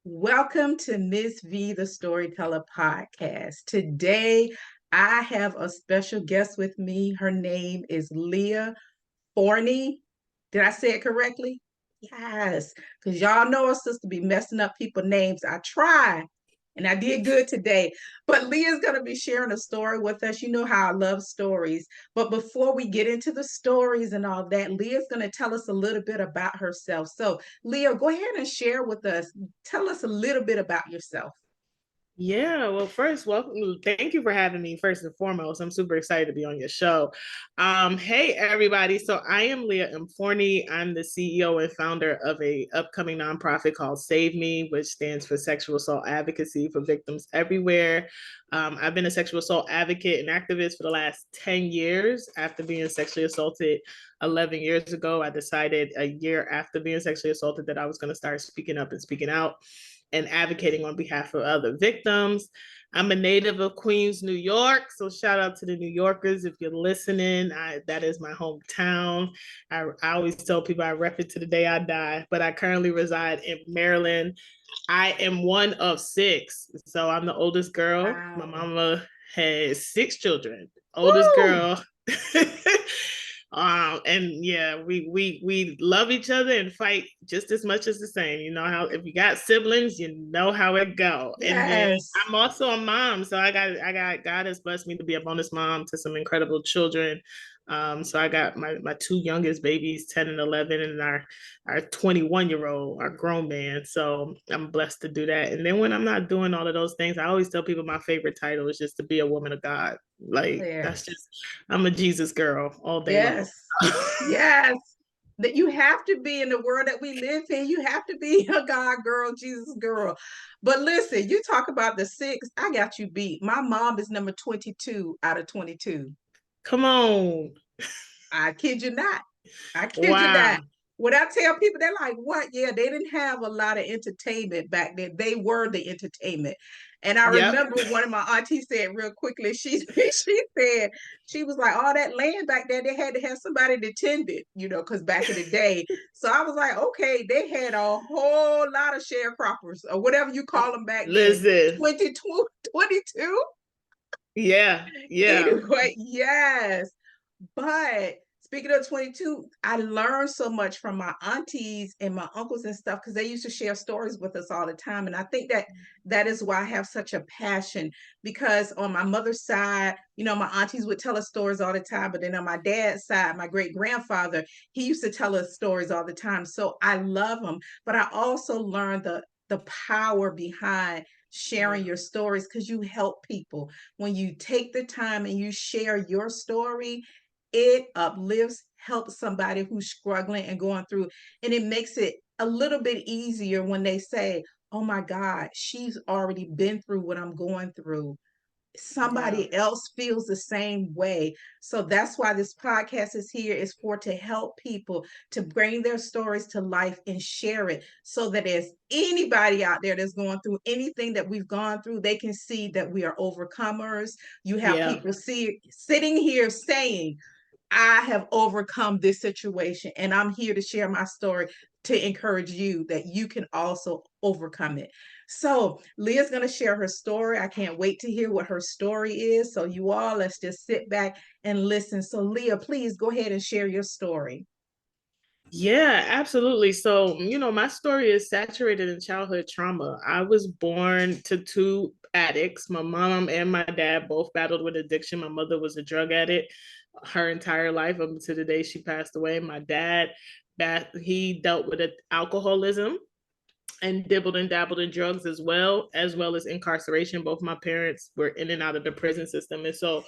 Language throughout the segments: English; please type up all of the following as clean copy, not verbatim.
Welcome to Miss V, the Storyteller podcast. Today, I have a special guest with me. Her name is Leah Forney. Did I say it correctly? Yes, because y'all know us sister be messing up people's names. I try, and I did good today. But Leah's going to be sharing a story with us. You know how I love stories. But before we get into the stories and all that, Leah's going to tell us a little bit about herself. So, Leah, go ahead and share with us. Tell us a little bit about yourself. Yeah, well, first, welcome. Thank you for having me. First and foremost, I'm super excited to be on your show. Hey everybody. So I am Leah M. Forney. I'm the CEO and founder of a upcoming nonprofit called SAAVE, which stands for Sexual Assault Advocacy for Victims Everywhere. I've been a sexual assault advocate and activist for the last 10 years. After being sexually assaulted 11 years ago, I decided a year after being sexually assaulted that I was going to start speaking up and speaking out and advocating on behalf of other victims. I'm a native of Queens, New York. So shout out to the New Yorkers if you're listening. That is my hometown. I always tell people I rep it to the day I die, but I currently reside in Maryland. I am one of six. So I'm the oldest girl. My Wow. mama has six children. Oldest Woo! girl. And yeah, we love each other and fight just as much as the same. You know how if you got siblings, you know how it go. And then Yes. I'm also a mom, so I got God has blessed me to be a bonus mom to some incredible children. So I got my two youngest babies, 10 and 11, and our 21-year-old, our grown man. So I'm blessed to do that. And then when I'm not doing all of those things, I always tell people my favorite title is just to be a woman of God. Like that's Yes. just I'm a Jesus girl all day long. Yes. Yes. That you have to be in the world that we live in. You have to be a God girl, Jesus girl. But listen, you talk about the six, I got you beat. My mom is number 22 out of 22. Come on. I kid you not. I kid you not. Wow. When I tell people, they're like, what? Yeah, they didn't have a lot of entertainment back then. They were the entertainment. And I Yep. remember one of my aunties said real quickly, she said, she was like, all that land back there, they had to have somebody to tend it, because back in the day. So I was like, okay, they had a whole lot of sharecroppers or whatever you call them back then. Listen. 22, 22. Yeah. Yeah. Anyway, yes. But speaking of 22, I learned so much from my aunties and my uncles and stuff because they used to share stories with us all the time. And I think that is why I have such a passion because on my mother's side, my aunties would tell us stories all the time. But then on my dad's side, my great grandfather, he used to tell us stories all the time. So I love them. But I also learned the power behind sharing Yeah. your stories because you help people when you take the time and you share your story. It uplifts, helps somebody who's struggling and going through, and it makes it a little bit easier when they say, oh my God, she's already been through what I'm going through. Yeah. Somebody else feels the same way. So that's why this podcast is here, is for to help people to bring their stories to life and share it so that as anybody out there that's going through anything that we've gone through, they can see that we are overcomers. You have Yeah. people sitting here saying, I have overcome this situation and I'm here to share my story to encourage you that you can also overcome it. So, Leah's going to share her story. I can't wait to hear what her story is. So, you all, let's just sit back and listen. So, Leah, please go ahead and share your story. Yeah, absolutely. So, my story is saturated in childhood trauma. I was born to two addicts. My mom and my dad both battled with addiction. My mother was a drug addict her entire life up until the day she passed away. My dad, he dealt with alcoholism and dibbled and dabbled in drugs as well as incarceration. Both my parents were in and out of the prison system. And so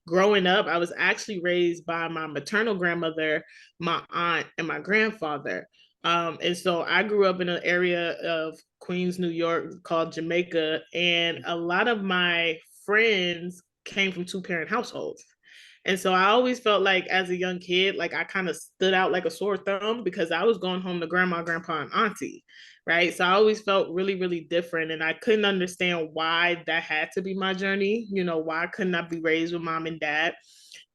growing up, I was actually raised by my maternal grandmother, my aunt, and my grandfather. And so I grew up in an area of Queens, New York called Jamaica. And a lot of my friends came from two-parent households. And so I always felt like as a young kid, like I kind of stood out like a sore thumb because I was going home to grandma, grandpa, and auntie, right? So I always felt really, really different. And I couldn't understand why that had to be my journey. Why couldn't I be raised with mom and dad?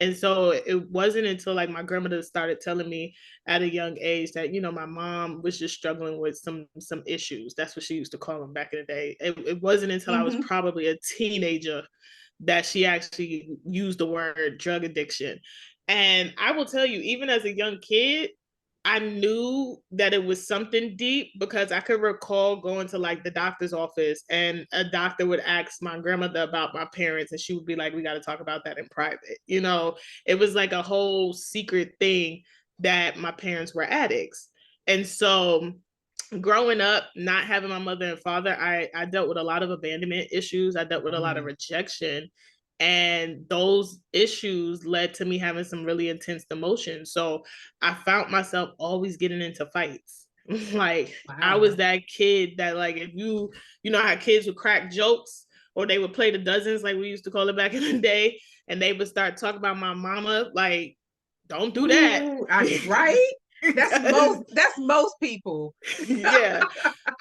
And so it wasn't until like my grandmother started telling me at a young age that, you know, my mom was just struggling with some issues. That's what she used to call them back in the day. It wasn't until I was Mm-hmm. probably a teenager that she actually used the word drug addiction. And I will tell you, even as a young kid, I knew that it was something deep because I could recall going to like the doctor's office and a doctor would ask my grandmother about my parents and she would be like, we got to talk about that in private. You know, it was like a whole secret thing that my parents were addicts. And so growing up, not having my mother and father, I dealt with a lot of abandonment issues. I dealt with a lot of Mm. rejection. And those issues led to me having some really intense emotions. So I found myself always getting into fights. Like I was Wow. that kid that like if you know how kids would crack jokes or they would play the dozens like we used to call it back in the day, and they would start talking about my mama, like, don't do that. Ooh, right? Because That's most people. yeah,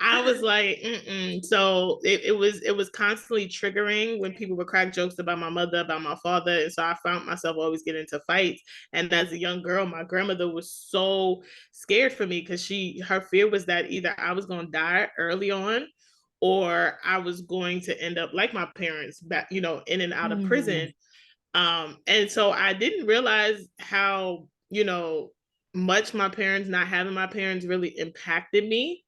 I was like, mm-mm. So it was constantly triggering when people would crack jokes about my mother, about my father, and so I found myself always getting into fights. And as a young girl, my grandmother was so scared for me because her fear was that either I was going to die early on, or I was going to end up like my parents, back, you know, in and out of prison. Mm. And so I didn't realize how, you know, much my parents not having my parents really impacted me.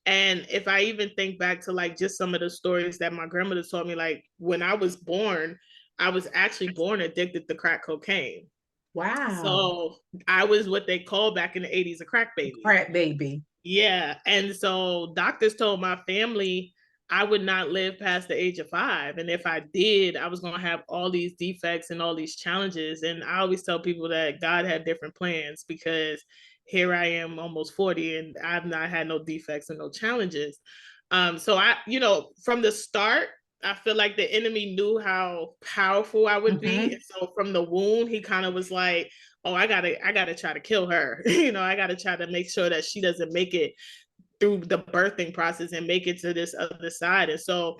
And if I even think back to like just some of the stories that my grandmother told me, like when I was born, I was actually born addicted to crack cocaine. Wow. So I was what they called back in the 80s a crack baby. Crack baby. Yeah. And so doctors told my family I would not live past the age of 5. And if I did, I was going to have all these defects and all these challenges. And I always tell people that God had different plans because here I am almost 40 and I've not had no defects and no challenges. So I, you know, from the start, I feel like the enemy knew how powerful I would be. Mm-hmm. And so from the wound, he kind of was like, oh, I gotta try to kill her. You know, I gotta try to make sure that she doesn't make it through the birthing process and make it to this other side. And so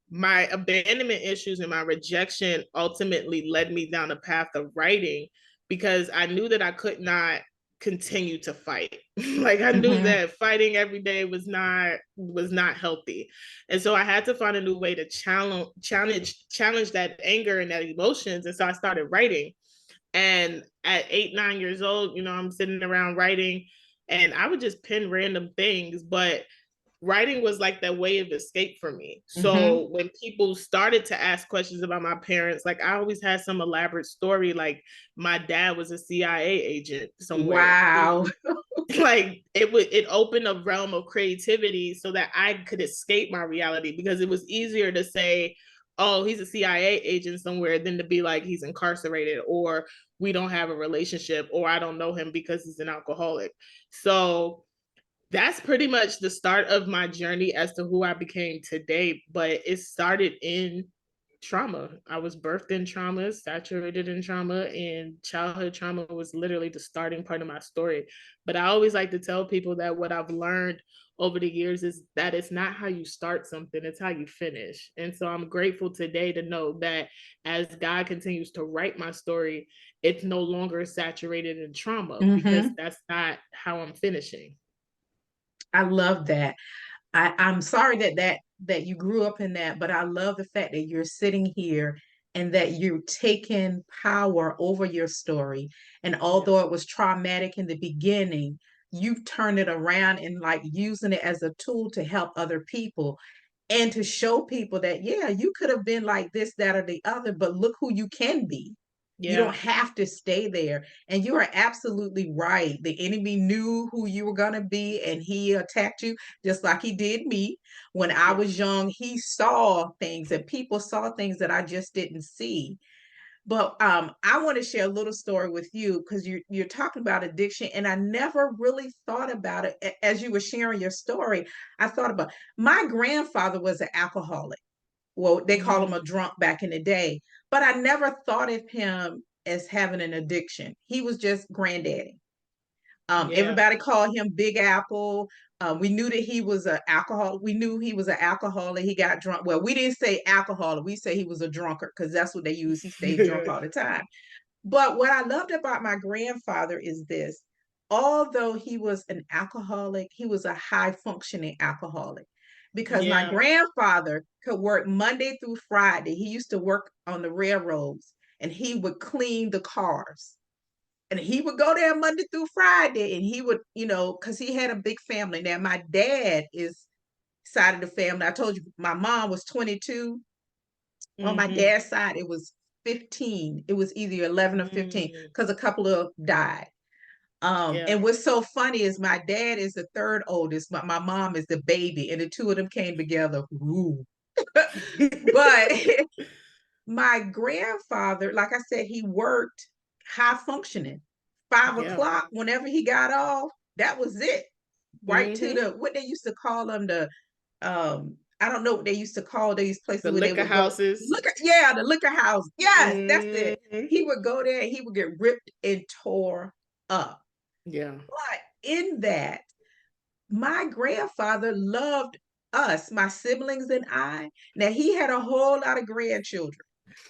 my abandonment issues and my rejection ultimately led me down the path of writing because I knew that I could not continue to fight. Like I knew Mm-hmm. that fighting every day was not healthy. And so I had to find a new way to challenge that anger and that emotions. And so I started writing. And at 8, 9 years old, you know, I'm sitting around writing and I would just pen random things, but writing was like that way of escape for me. Mm-hmm. So when people started to ask questions about my parents, like I always had some elaborate story, like my dad was a CIA agent somewhere. Wow. Like it opened a realm of creativity so that I could escape my reality because it was easier to say, oh, he's a CIA agent somewhere than to be like he's incarcerated or we don't have a relationship or I don't know him because he's an alcoholic. So that's pretty much the start of my journey as to who I became today. But it started in trauma. I was birthed in trauma, saturated in trauma, and childhood trauma was literally the starting part of my story. But I always like to tell people that what I've learned over the years is that it's not how you start something, it's how you finish. And so I'm grateful today to know that as God continues to write my story, it's no longer saturated in trauma because Mm-hmm. that's not how I'm finishing. I love that. I'm sorry that you grew up in that, but I love the fact that you're sitting here and that you're taking power over your story. And Yeah. although it was traumatic in the beginning, you've turned it around and like using it as a tool to help other people and to show people that, yeah, you could have been like this, that, or the other, but look who you can be. You don't Yeah. have to stay there. And you are absolutely right. The enemy knew who you were going to be and he attacked you just like he did me. When I Yeah. was young, he saw things and people saw things that I just didn't see. But I want to share a little story with you because you're talking about addiction, and I never really thought about it. As you were sharing your story, I thought about my grandfather was an alcoholic. Well, they call him Mm, a drunk back in the day, but I never thought of him as having an addiction. He was just granddaddy. yeah. Everybody called him Big Apple. We knew that he was an alcohol. We knew he was an alcoholic. He got drunk. Well, we didn't say alcoholic. We say he was a drunkard because that's what they use. He stayed drunk all the time. But what I loved about my grandfather is this: although he was an alcoholic, he was a high functioning alcoholic, because my Yeah. grandfather could work Monday through Friday. He used to work on the railroads and he would clean the cars. And he would go there Monday through Friday, and he would, because he had a big family. Now, my dad is side of the family. I told you my mom was 22. On my Mm-hmm. dad's side, it was 15. It was either 11 or 15 Mm. because a couple of died. Yeah. And what's so funny is my dad is the third oldest, but my mom is the baby, and the two of them came together. Ooh. But my grandfather, like I said, he worked high functioning. 5 Yeah. o'clock, whenever he got off, that was it. Right to Mm-hmm. the what they used to call them, the I don't know what they used to call these The places where they liquor would go. houses. Look, yeah, the liquor house. Yes, that's it. Mm-hmm. He would go there and he would get ripped and tore up. Yeah. But in that, my grandfather loved us, my siblings and I. Now, he had a whole lot of grandchildren,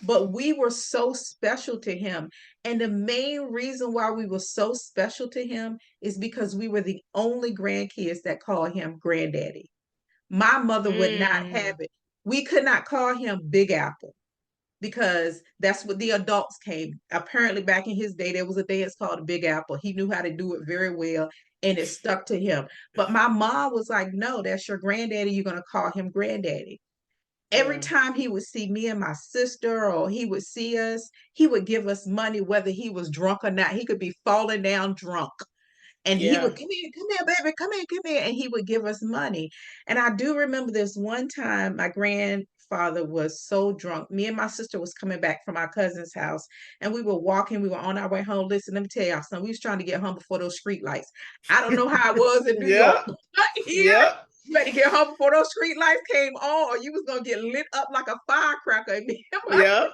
but we were so special to him. And the main reason why we were so special to him is because we were the only grandkids that called him granddaddy. My mother would not have Mm. it. We could not call him Big Apple because that's what the adults came. Apparently, back in his day, there was a dance called the Big Apple. He knew how to do it very well, and it stuck to him. But my mom was like, no, that's your granddaddy. You're going to call him granddaddy. Every Yeah. time he would see me and my sister, or he would see us, he would give us money, whether he was drunk or not. He could be falling down drunk. And he Yeah. would come here, baby, come here. And he would give us money. And I do remember this one time my grandfather was so drunk. Me and my sister was coming back from our cousin's house, and we were walking. We were on our way home. Listen, let me tell y'all something. We was trying to get home before those street lights. I don't know how it was in New York, Yep. but here Yep. you had to get home before those street lights came on, or you was gonna get lit up like a firecracker. And me and my Yep.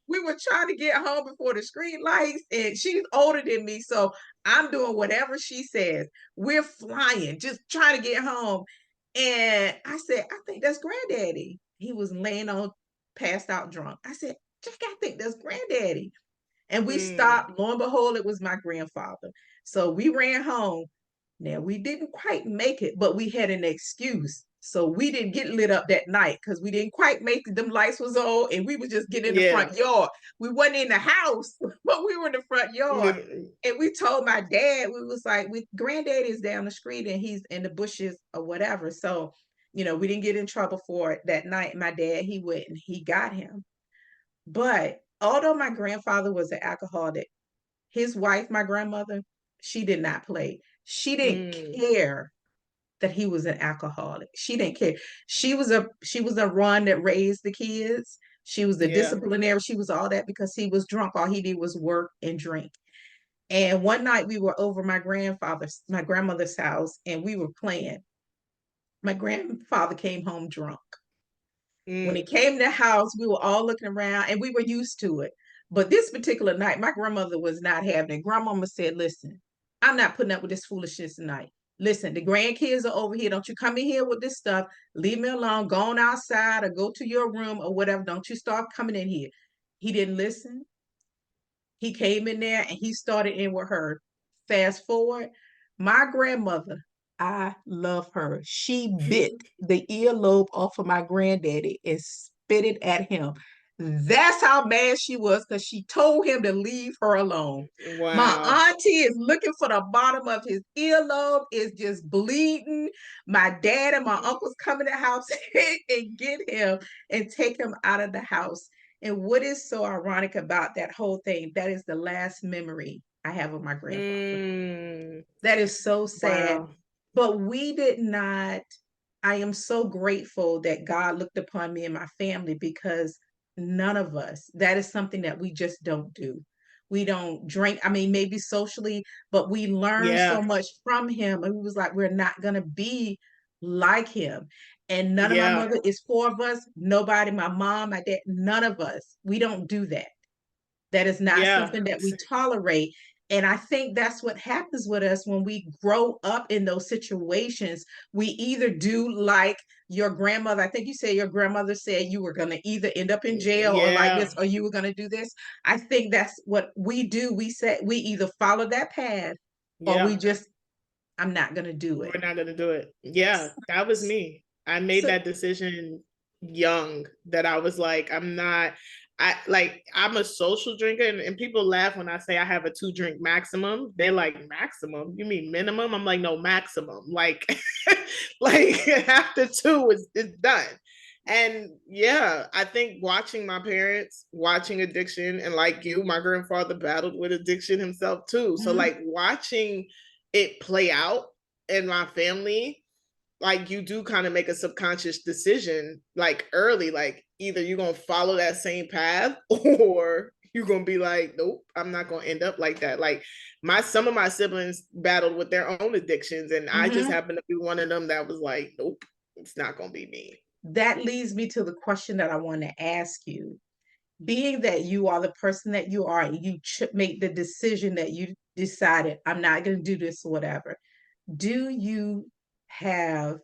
we were trying to get home before the street lights, and she's older than me, so I'm doing whatever she says. We're flying, just trying to get home. And I said, I think that's granddaddy. He was laying on, passed out drunk. I said, Jack, I think that's granddaddy. And we Mm. stopped. Lo and behold, it was my grandfather. So we ran home. Now, we didn't quite make it, but we had an excuse. So we didn't get lit up that night because we didn't quite make it. Them lights was on, and we were just getting in the Yeah. front yard. We wasn't in the house, but we were in the front yard. Mm. And we told my dad, we was like, with granddaddy is down the street and he's in the bushes or whatever. So, we didn't get in trouble for it that night. My dad, he went and he got him. But although my grandfather was an alcoholic, his wife, my grandmother, she did not play. She didn't Mm. care that he was an alcoholic. She didn't care. She was a run that raised the kids. She was the Yeah. disciplinary. She was all that because he was drunk. All he did was work and drink. And one night we were over my grandmother's house, and we were playing. My grandfather came home drunk. When he Mm. came to the house, we were all looking around and we were used to it. But this particular night, my grandmother was not having it. Grandmama said, listen, I'm not putting up with this foolishness tonight. Listen, the grandkids are over here. Don't you come in here with this stuff. Leave me alone. Go on outside or go to your room or whatever. Don't you start coming in here. He didn't listen. He came in there and he started in with her. Fast forward, my grandmother, I love her. She bit the earlobe off of my granddaddy and spit it at him. That's how mad she was because she told him to leave her alone. My Wow. auntie is looking for the bottom of his earlobe, is just bleeding. My dad and my uncles come in the house and get him and take him out of the house. And what is so ironic about that whole thing, that is the last memory I have of my grandfather. Mm. That is so sad. Wow. But we did not, I am so grateful that God looked upon me and my family because none of us, that is something that we just don't do. We don't drink. I mean, maybe socially, but we learned so Yeah. much from him. And we was like, we're not going to be like him. And none of my Yeah. mother is four of us. Nobody, my mom, my dad, none of us. We don't do that. That is not Yeah. something that we tolerate. And I think that's what happens with us when we grow up in those situations. We either do like your grandmother, I think you said your grandmother said you were going to either end up in jail or like Yeah. this, or you were going to do this. I think that's what we do. We say we either follow that path or we Yeah. just, I'm not going to do it. We're not gonna do it. Yeah, that was me. I made So, that decision young, that I was like, I'm not, I'm a social drinker, and people laugh when I say I have a 2 drink maximum. They're like, maximum? You mean minimum? I'm like, no, maximum. Like like after two is done. And yeah, I think watching my parents, watching addiction, and like you, my grandfather battled with addiction himself too. So mhm, like watching it play out in my family, like you do kind of make a subconscious decision like early, like either you're gonna follow that same path or you're gonna be like, nope, I'm not gonna end up like that. Like some of my siblings battled with their own addictions, and I just mhm. happened to be one of them that was like, nope, it's not gonna be me. That leads me to the question that I want to ask you. Being that you are the person that you are, and you make the decision that you decided, I'm not going to do this or whatever. Do you have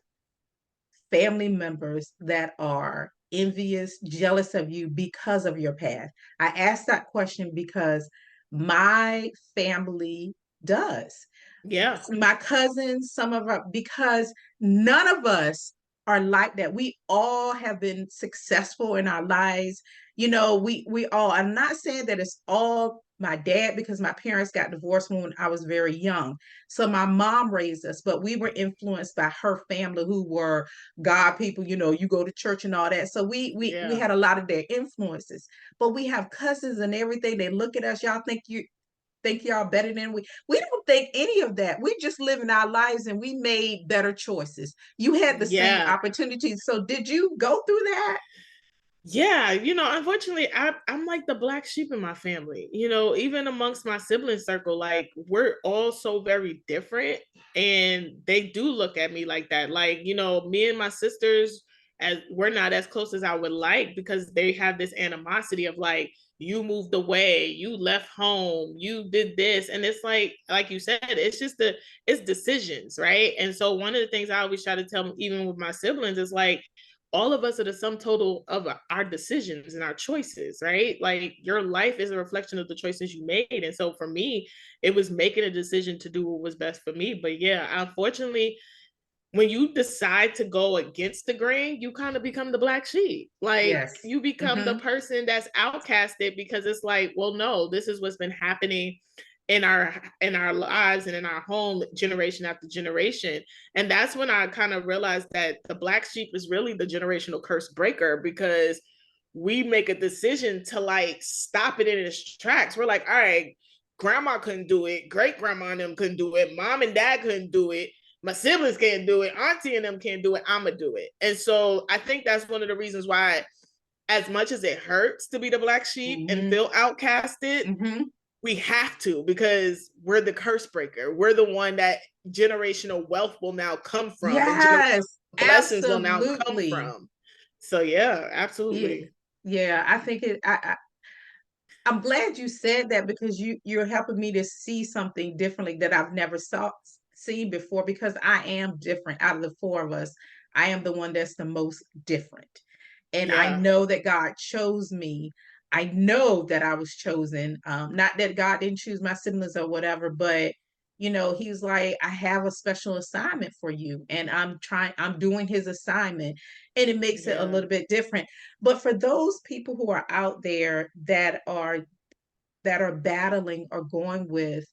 family members that are envious, jealous of you because of your path? I asked that question because my family does. Yeah. My cousins, some of our, because none of us are like that. We all have been successful in our lives. We all, I'm not saying that it's all my dad, because my parents got divorced when I was very young. So my mom raised us, but we were influenced by her family who were God people, you go to church and all that. So we Yeah. had a lot of their influences. But we have cousins and everything. They look at us, y'all think y'all better than we don't think any of that. We just living our lives and we made better choices. You had the same Yeah. opportunities. So did you go through that? Yeah, unfortunately, I'm like the black sheep in my family. Even amongst my sibling circle, like we're all so very different, and they do look at me like that. Like, me and my sisters, as we're not as close as I would like, because they have this animosity of like, you moved away, you left home, you did this, and it's like you said, it's decisions, right? And so one of the things I always try to tell them, even with my siblings, is like, all of us are the sum total of our decisions and our choices, right? Like your life is a reflection of the choices you made. And so for me, it was making a decision to do what was best for me. But yeah, unfortunately, when you decide to go against the grain, you kind of become the black sheep. Like Yes. you become the Mm-hmm. person that's outcasted, because it's like, well, no, this is what's been happening in our lives and in our home generation after generation. And that's when I kind of realized that the black sheep is really the generational curse breaker, because we make a decision to like stop it in its tracks. We're like, all right, grandma couldn't do it, great grandma and them couldn't do it, mom and dad couldn't do it, my siblings can't do it, auntie and them can't do it, I'ma do it. And so I think that's one of the reasons why, as much as it hurts to be the black sheep and Mm-hmm. feel outcasted, Mm-hmm. we have to, because we're the curse breaker. We're the one that generational wealth will now come from, and generational Yes, blessings will now come absolutely. from. So yeah, Yeah, absolutely. yeah. I think I'm glad you said that, because you're helping me to see something differently that I've never seen before, because I am different. Out of the four of us, I am the one that's the most different. And I Yeah. know that God chose me. I know that I was chosen. Not that God didn't choose my siblings or whatever, but He's like, I have a special assignment for you, and I'm doing His assignment, and it makes it a Yeah. little bit different. But for those people who are out there that are battling or going with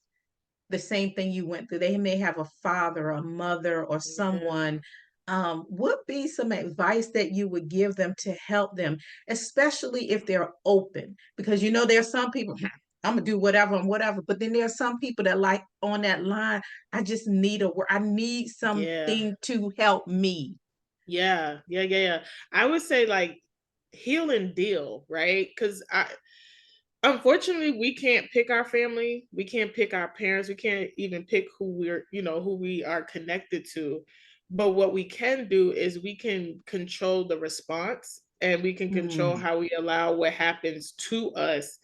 the same thing you went through, they may have a father, a mother, or Yeah. someone. What be some advice that you would give them to help them, especially if they're open? Because there's some people, I'm gonna do whatever and whatever, but then there are some people that like on that line, I just need a word, I need Yeah. something to help me. Yeah. Yeah. Yeah. Yeah. I would say like heal and deal, right? Because I unfortunately we can't pick our family, we can't pick our parents, we can't even pick who we are connected to. But what we can do is we can control the response, and we can control Hmm. how we allow what happens to us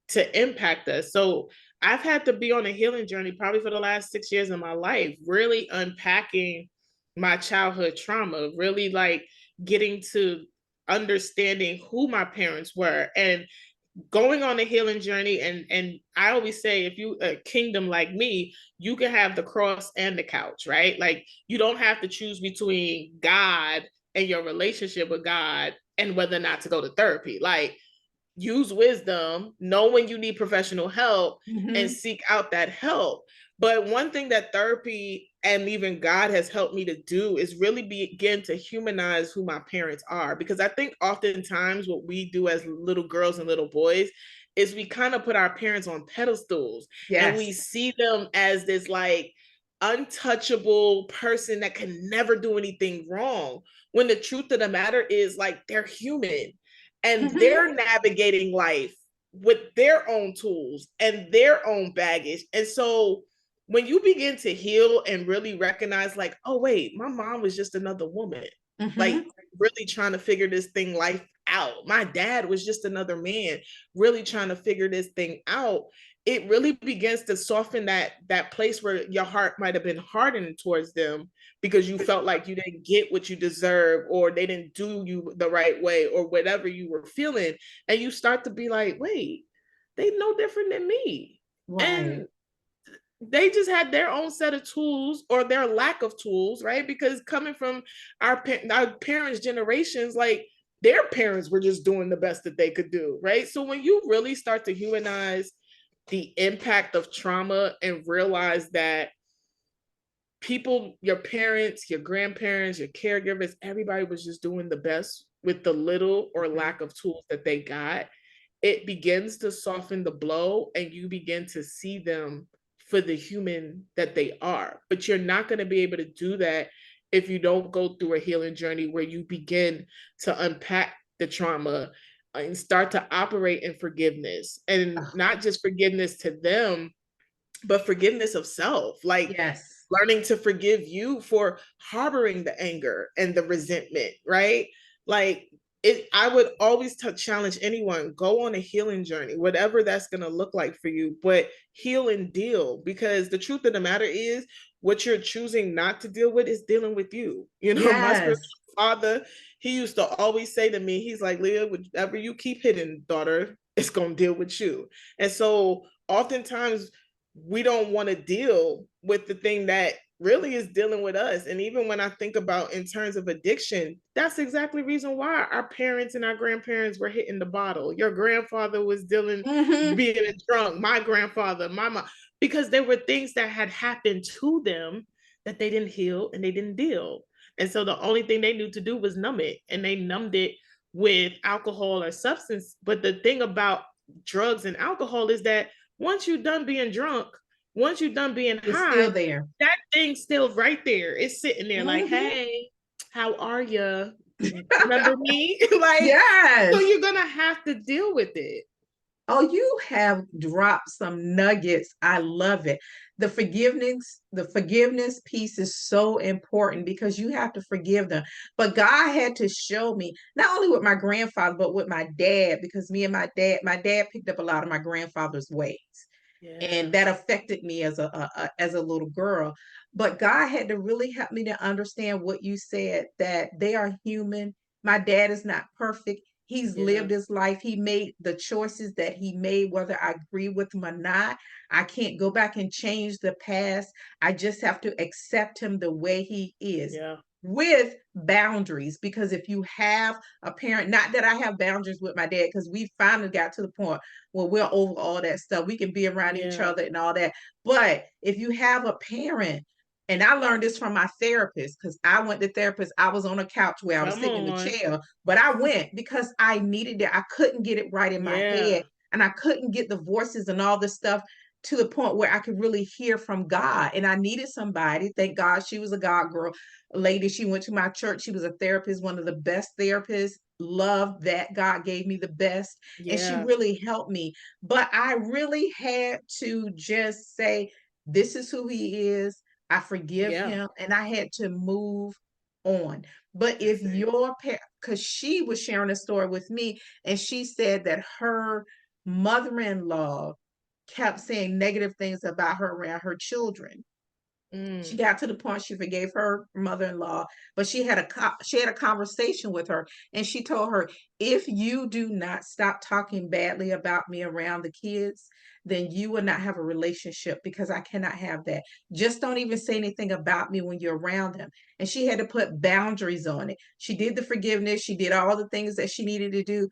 to impact us. So I've had to be on a healing journey probably for the last 6 years of my life, really unpacking my childhood trauma, really like getting to understanding who my parents were and going on a healing journey. And I always say, if you a kingdom like me, you can have the cross and the couch, right? Like you don't have to choose between God and your relationship with God and whether or not to go to therapy. Like use wisdom, know when you need professional help, and Mm-hmm. seek out that help. But one thing that therapy and even God has helped me to do is really begin to humanize who my parents are. Because I think oftentimes what we do as little girls and little boys is we kind of put our parents on pedestals and we Yes. see them as this like untouchable person that can never do anything wrong. When the truth of the matter is, like, they're human and Mm-hmm. they're navigating life with their own tools and their own baggage. And so when you begin to heal and really recognize, like, oh, wait, my mom was just another woman, like, Mm-hmm. really trying to figure this thing life out. My dad was just another man, really trying to figure this thing out. It really begins to soften that place where your heart might have been hardened towards them because you felt like you didn't get what you deserve or they didn't do you the right way or whatever you were feeling. And you start to be like, wait, they no different than me. Right. And they just had their own set of tools or their lack of tools, right? Because coming from our parents' generations, like their parents were just doing the best that they could do, right? So when you really start to humanize the impact of trauma and realize that people, your parents, your grandparents, your caregivers, everybody was just doing the best with the little or Mm-hmm. lack of tools that they got, it begins to soften the blow and you begin to see them for the human that they are. But you're not going to be able to do that if you don't go through a healing journey where you begin to unpack the trauma and start to operate in forgiveness, and Oh, not just forgiveness to them, but forgiveness of self. Like yes. learning to forgive you for harboring the anger and the resentment, right? Like it, I would always challenge anyone, go on a healing journey, whatever that's going to look like for you, but heal and deal, because the truth of the matter is what you're choosing not to deal with is dealing with you. You know, my spiritual Yes. father, he used to always say to me, he's like, Leah, whatever you keep hidden, daughter, it's going to deal with you. And so oftentimes we don't want to deal with the thing that really is dealing with us. And even when I think about in terms of addiction, that's exactly the reason why our parents and our grandparents were hitting the bottle. Your grandfather was dealing, Mm-hmm. being a drunk, my grandfather, my mom, because there were things that had happened to them that they didn't heal and they didn't deal. And so the only thing they knew to do was numb it, and they numbed it with alcohol or substance. But the thing about drugs and alcohol is that once you're done being drunk, once you're done being It's still high, there. that thing's still right there. It's sitting there like, Mm-hmm. hey, how are you? Remember me? Like, so Yes. you're gonna have to deal with it. Oh, you have dropped some nuggets. I love it. The forgiveness piece is so important because you have to forgive them. But God had to show me, not only with my grandfather, but with my dad, because my dad picked up a lot of my grandfather's ways. And Yeah, that affected me as a little girl. But God had to really help me to understand what you said, that they are human. My dad is not perfect. He's yeah, lived his life. He made the choices that he made, whether I agree with them or not. I can't go back and change the past. I just have to accept him the way he is, yeah, with boundaries. Because if you have a parent, not that I have boundaries with my dad, because we finally got to the point where we're over all that stuff. We can be around each yeah. other and all that. But if you have a parent, and I learned this from my therapist, because I went to therapist. I was on a couch where I was Come sitting in the on. chair, but I went because I needed it. I couldn't get it right in my head, Yeah, and I couldn't get the voices and all this stuff to the point where I could really hear from God. And I needed somebody. Thank God she was a God girl, a lady. She went to my church. She was a therapist, one of the best therapists. Loved that. God gave me the best. And she yeah, really helped me. But I really had to just say, this is who he is. I forgive yeah. him, and I had to move on. But if That's it. your parent, because she was sharing a story with me, and she said that her mother-in-law kept saying negative things about her around her children. She got to the point she forgave her mother-in-law, but she had a conversation with her, and she told her, if you do not stop talking badly about me around the kids, then you will not have a relationship, because I cannot have that. Just don't even say anything about me when you're around them. And she had to put boundaries on it. She did the forgiveness, she did all the things that she needed to do,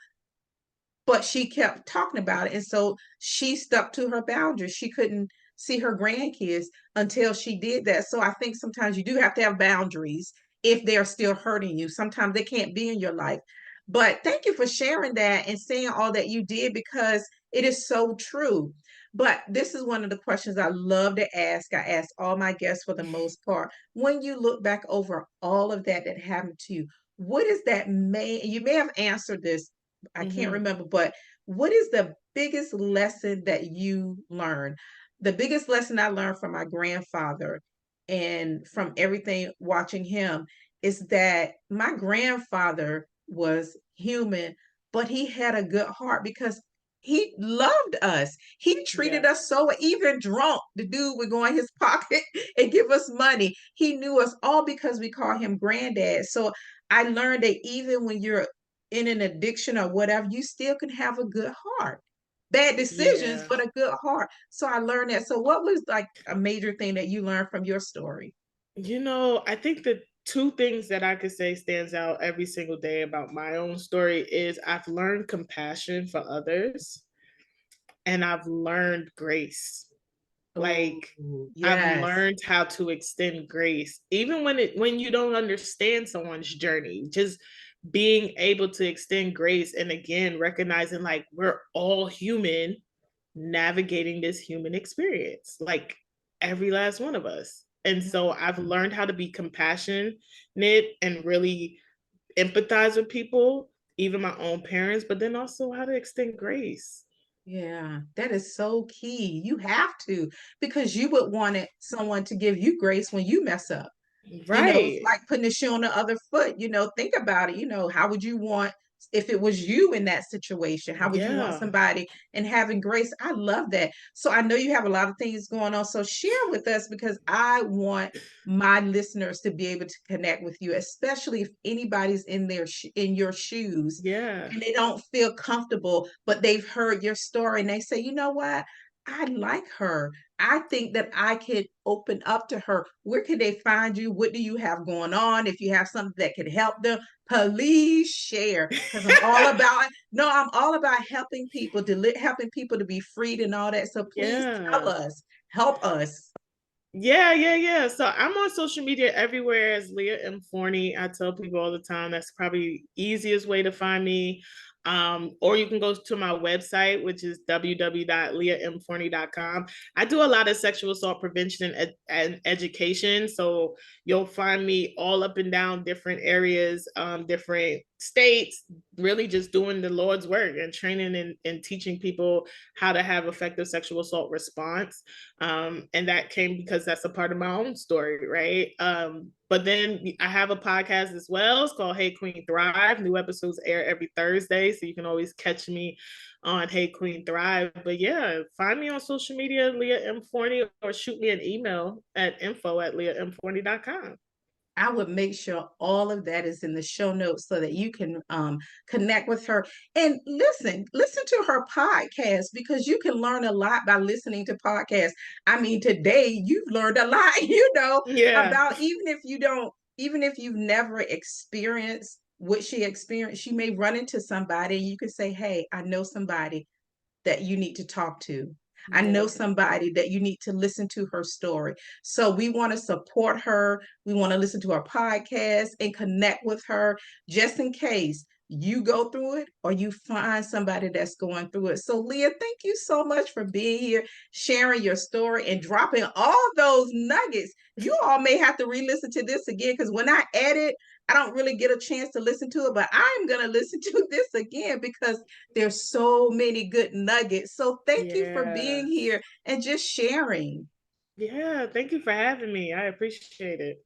but she kept talking about it. And so she stuck to her boundaries. She couldn't see her grandkids until she did that. So I think sometimes you do have to have boundaries if they're still hurting you. Sometimes they can't be in your life. But thank you for sharing that and saying all that you did, because it is so true. But this is one of the questions I love to ask. I ask all my guests for the most part. When you look back over all of that that happened to you, what is that you may have answered this, I can't Mm-hmm. remember, but what is the biggest lesson that you learned? The biggest lesson I learned from my grandfather and from everything watching him is that my grandfather was human, but he had a good heart because he loved us. He treated Yeah. us so, even drunk, the dude would go in his pocket and give us money. He knew us all because we call him granddad. So I learned that even when you're in an addiction or whatever, you still can have a good heart. Bad decisions, Yeah. but a good heart. So I learned that. So what was like a major thing that you learned from your story? I think the two things that I could say stands out every single day about my own story is I've learned compassion for others and I've learned grace. Oh, Like I've yes. learned how to extend grace even when you don't understand someone's journey. Just being able to extend grace and again recognizing like we're all human navigating this human experience, like every last one of us. And so I've learned how to be compassionate and really empathize with people, even my own parents, but then also how to extend grace. Yeah, that is so key. You have to, because you would want someone to give you grace when you mess up. It's Right. like putting the shoe on the other foot. Think about it. How would you want, if it was you in that situation, how would you want Yeah. somebody, and having grace? I love that. So I know you have a lot of things going on. So share with us, because I want my listeners to be able to connect with you, especially if anybody's in your shoes Yeah. and they don't feel comfortable, but they've heard your story and they say, you know what? I like her. I think that I could open up to her. Where can they find you? What do you have going on? If you have something that could help them, please share. Because I'm all about helping people, helping people to be freed and all that. So please tell Yeah. us, help us. Yeah. So I'm on social media everywhere as Leah M. Forney. I tell people all the time that's probably easiest way to find me. Or you can go to my website, which is www.leahmforney.com. I do a lot of sexual assault prevention and education. So you'll find me all up and down different areas, different states, really just doing the Lord's work and training and teaching people how to have effective sexual assault response. And that came because that's a part of my own story, right? But then I have a podcast as well. It's called Hey Queen Thrive. New episodes air every Thursday, so you can always catch me on Hey Queen Thrive. But yeah, find me on social media, Leah M. Forney, or shoot me an email at info@leahmforney.com. I would make sure all of that is in the show notes so that you can connect with her and listen to her podcast, because you can learn a lot by listening to podcasts. I mean, today you've learned a lot, Yeah. about, even if you've never experienced what she experienced, you may run into somebody and you can say, hey, I know somebody that you need to talk to. I know Yeah. somebody that you need to listen to her story. So we want to support her. We want to listen to her podcast and connect with her, just in case you go through it or you find somebody that's going through it. So, Leah, thank you so much for being here, sharing your story, and dropping all those nuggets. You all may have to re listen to this again, because when I edit, I don't really get a chance to listen to it, but I'm going to listen to this again because there's so many good nuggets. So thank you for being Yes. here and just sharing. Yeah. Thank you for having me. I appreciate it.